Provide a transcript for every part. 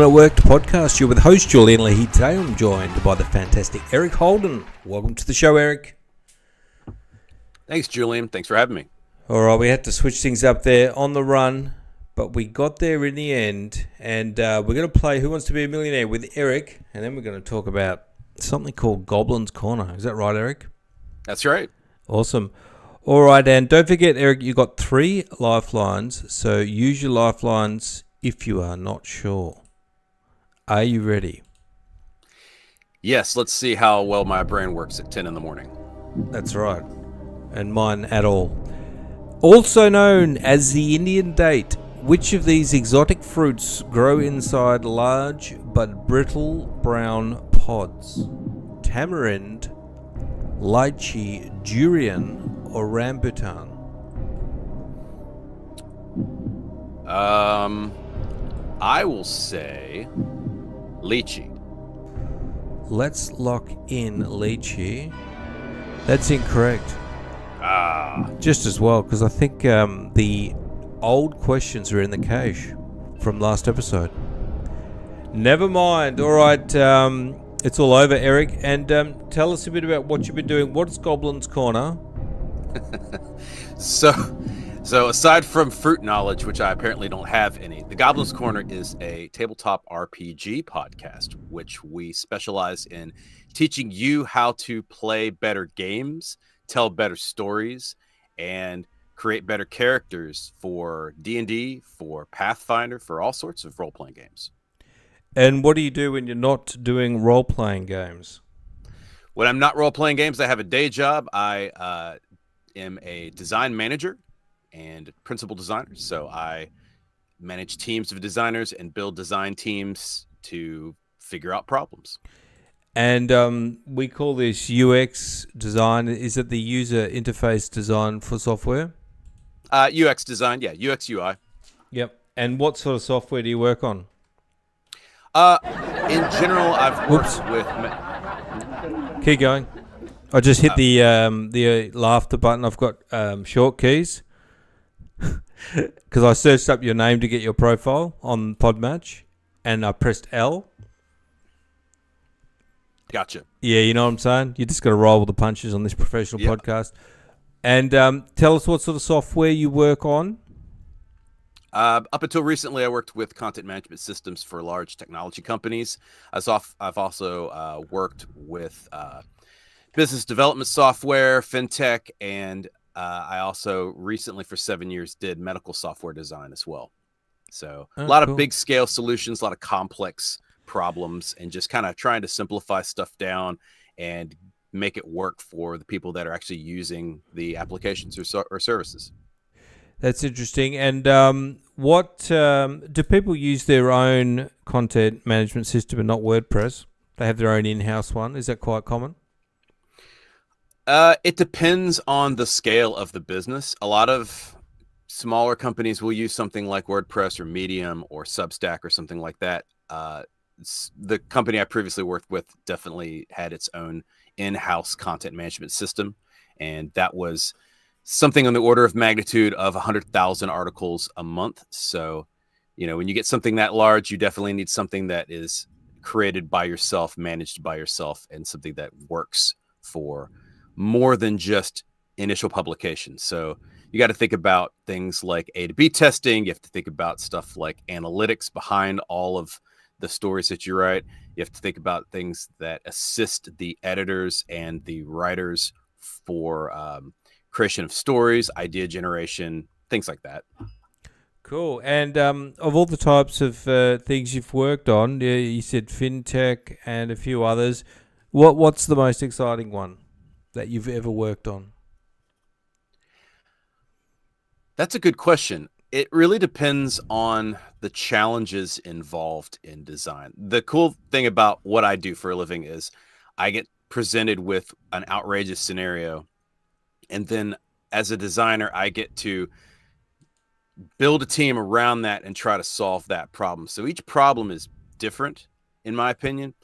At Work podcast. You're with host Julian Leahy. Today I'm joined by the fantastic Eric Holden. Welcome to the show, Eric. Thanks, Julian. Thanks for having me. All right, we had to switch things up there on the run, but we got there in the end, and we're going to play Who Wants to Be a Millionaire with Eric, and then we're going to talk about something called Goblin's Corner. Is that right, Eric? That's right. Awesome. All right, and don't forget, Eric, you got 3 lifelines, so use your lifelines if you are not sure. Are you ready? Yes, let's see how well my brain works at 10 in the morning. That's right. And mine at all. Also known as the Indian date, which of these exotic fruits grow inside large but brittle brown pods? Tamarind, lychee, durian, or rambutan? I will say lychee. Let's lock in lychee. That's incorrect. Just as well, because I think the old questions are in the cache from last episode. Never mind. All right, it's all over, Eric. And tell us a bit about what you've been doing. What is Goblin's Corner? So aside from fruit knowledge, which I apparently don't have any, the Goblin's Corner is a tabletop RPG podcast, which we specialize in teaching you how to play better games, tell better stories, and create better characters for D&D, for Pathfinder, for all sorts of role-playing games. And what do you do when you're not doing role-playing games? When I'm not role-playing games, I have a day job. I am a design manager and principal designer. So I manage teams of designers and build design teams to figure out problems. And we call this UX design. Is it the user interface design for software? UX design, yeah, UX UI. Yep. And what sort of software do you work on? In general, I've worked with... Keep going. I just hit the laughter button. I've got short keys. Because I searched up your name to get your profile on Podmatch, and I pressed L. Gotcha. Yeah, you know what I'm saying? You just got to roll with the punches on this professional podcast. And tell us what sort of software you work on. Up until recently, I worked with content management systems for large technology companies. I've also worked with business development software, fintech, and I also recently, for 7 years, did medical software design as well. So a lot of big scale solutions, a lot of complex problems, and just kind of trying to simplify stuff down and make it work for the people that are actually using the applications or services. That's interesting. And what do people use their own content management system and not WordPress? They have their own in-house one. Is that quite common? It depends on the scale of the business. A lot of smaller companies will use something like WordPress or Medium or Substack or something like that. The company I previously worked with definitely had its own in-house content management system, and that was something on the order of magnitude of 100,000 articles a month. So, when you get something that large, you definitely need something that is created by yourself, managed by yourself, and something that works for more than just initial publication. So you got to think about things like A to B testing. You have to think about stuff like analytics behind all of the stories that you write. You have to think about things that assist the editors and the writers for creation of stories, idea generation, things like that. Cool. And of all the types of things you've worked on, you said fintech and a few others. What's the most exciting one that you've ever worked on? That's a good question. It really depends on the challenges involved in design. The cool thing about what I do for a living is I get presented with an outrageous scenario, and then as a designer, I get to build a team around that and try to solve that problem. So each problem is different, in my opinion.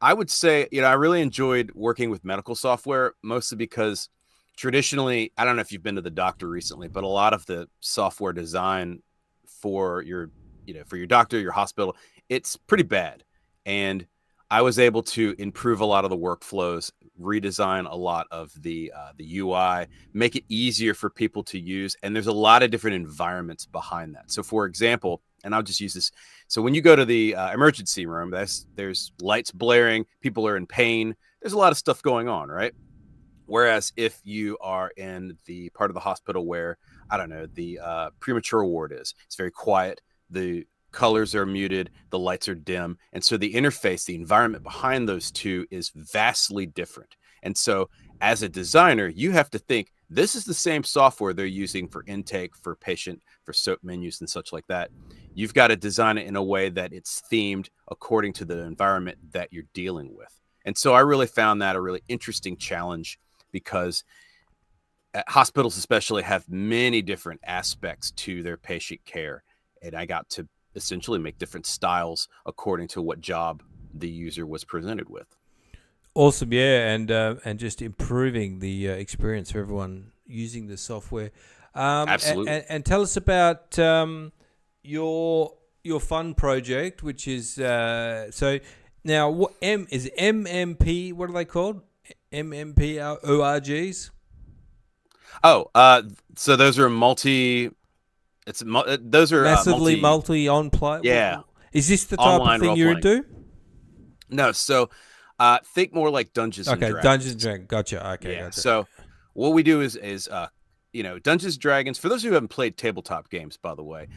I would say, I really enjoyed working with medical software, mostly because traditionally, I don't know if you've been to the doctor recently, but a lot of the software design for your doctor, your hospital, it's pretty bad. And I was able to improve a lot of the workflows, redesign a lot of the UI, make it easier for people to use. And there's a lot of different environments behind that. So, for example, and I'll just use this. So when you go to the emergency room, there's lights blaring, people are in pain. There's a lot of stuff going on, right? Whereas if you are in the part of the hospital where, I don't know, the premature ward is, it's very quiet. The colors are muted, the lights are dim. And so the interface, the environment behind those two is vastly different. And so as a designer, you have to think, this is the same software they're using for intake, for patient, for soap menus and such like that. You've got to design it in a way that it's themed according to the environment that you're dealing with. And so I really found that a really interesting challenge, because hospitals especially have many different aspects to their patient care. And I got to essentially make different styles according to what job the user was presented with. Awesome, yeah, and just improving the experience for everyone using the software. Absolutely. And tell us about your fun project, which is so now what is MMP? What are they called? MMP ORGs. Oh, so those are those are massively multi on play. Yeah. Is this the type of thing you're into? No, so think more like Dungeons and Dragons. Okay, Dungeons and Dragons. Gotcha. Okay, yeah. gotcha. So what we do is Dungeons and Dragons. For those who haven't played tabletop games, by the way,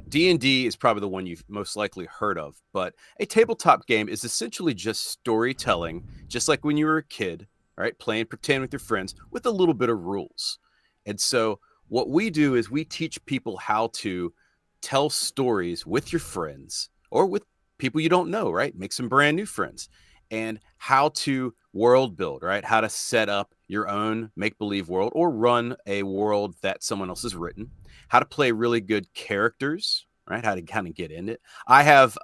D&D is probably the one you've most likely heard of. But a tabletop game is essentially just storytelling, just like when you were a kid, right? Playing pretend with your friends with a little bit of rules. And so what we do is we teach people how to tell stories with your friends or with people you don't know, right? Make some brand new friends, and how to world build, right? How to set up your own make-believe world or run a world that someone else has written, how to play really good characters, right? How to kind of get in it. I have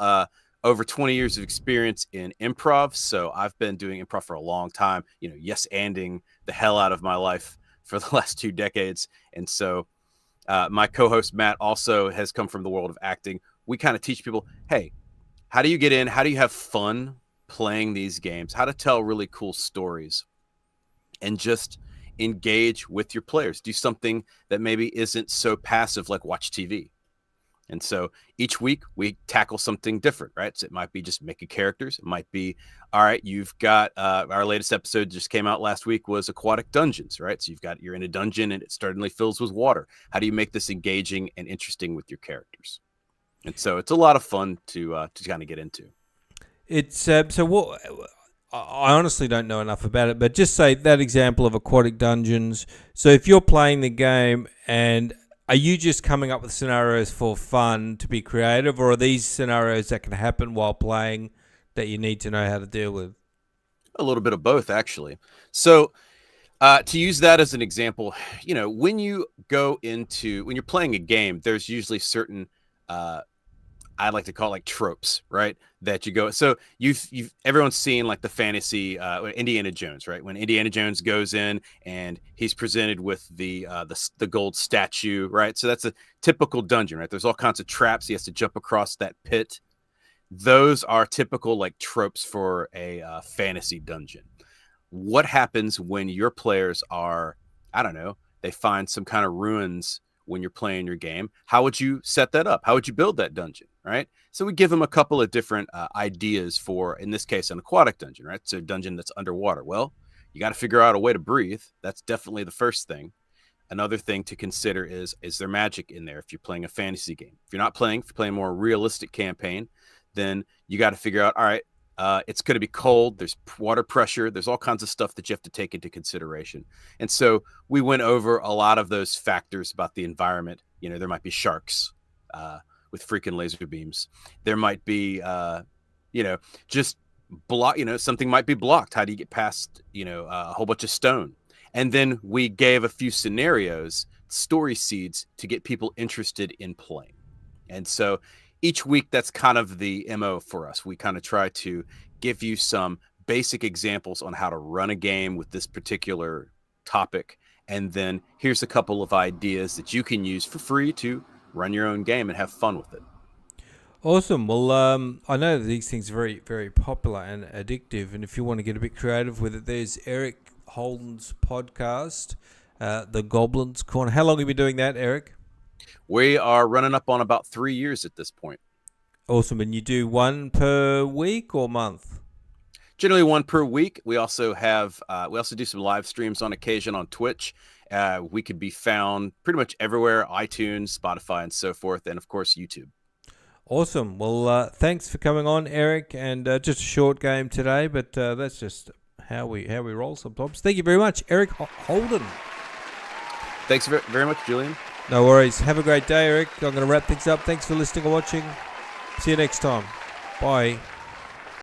over 20 years of experience in improv. So I've been doing improv for a long time, yes-anding the hell out of my life for the last 2 decades. And so my co-host Matt also has come from the world of acting. We kind of teach people, hey, how do you get in? How do you have fun playing these games? How to tell really cool stories and just engage with your players. Do something that maybe isn't so passive, like watch TV. And so each week we tackle something different, right? So it might be just making characters. It might be, all right, you've got our latest episode just came out last week was aquatic dungeons, right? So you're in a dungeon and it suddenly fills with water. How do you make this engaging and interesting with your characters? And so it's a lot of fun to kind of get into. It's so what I honestly don't know enough about it, but just say that example of aquatic dungeons. So if you're playing the game, and are you just coming up with scenarios for fun to be creative, or are these scenarios that can happen while playing that you need to know how to deal with? A little bit of both, actually. So to use that as an example, when you're playing a game, there's usually certain I like to call it like tropes, right? That you go. So everyone's seen like the fantasy Indiana Jones, right? When Indiana Jones goes in and he's presented with the gold statue, right? So that's a typical dungeon, right? There's all kinds of traps. He has to jump across that pit. Those are typical like tropes for a fantasy dungeon. What happens when your players are, I don't know, they find some kind of ruins when you're playing your game? How would you set that up? How would you build that dungeon, right? So we give them a couple of different ideas for, in this case, an aquatic dungeon, right? So a dungeon that's underwater. Well, you got to figure out a way to breathe. That's definitely the first thing. Another thing to consider is there magic in there if you're playing a fantasy game? If you're playing a more realistic campaign, then you got to figure out, all right, it's going to be cold. There's water pressure. There's all kinds of stuff that you have to take into consideration. And so we went over a lot of those factors about the environment. There might be sharks with freaking laser beams. There might be, just block, something might be blocked. How do you get past, a whole bunch of stone? And then we gave a few scenarios, story seeds to get people interested in playing. And so each week, that's kind of the MO for us. We kind of try to give you some basic examples on how to run a game with this particular topic. And then here's a couple of ideas that you can use for free to run your own game and have fun with it. Awesome. Well, I know that these things are very, very popular and addictive. And if you want to get a bit creative with it, there's Eric Holden's podcast, The Goblin's Corner. How long have you been doing that, Eric? We are running up on about 3 years at this point. Awesome. And you do one per week or month? Generally one per week. We also have we also do some live streams on occasion on Twitch. We could be found pretty much everywhere: iTunes, Spotify, and so forth, and of course YouTube. Awesome. Well, thanks for coming on, Eric. And just a short game today, but that's just how we roll sometimes. Thank you very much, Eric Holden. Thanks very much, Julian. No worries. Have a great day, Eric. I'm going to wrap things up. Thanks for listening or watching. See you next time. Bye.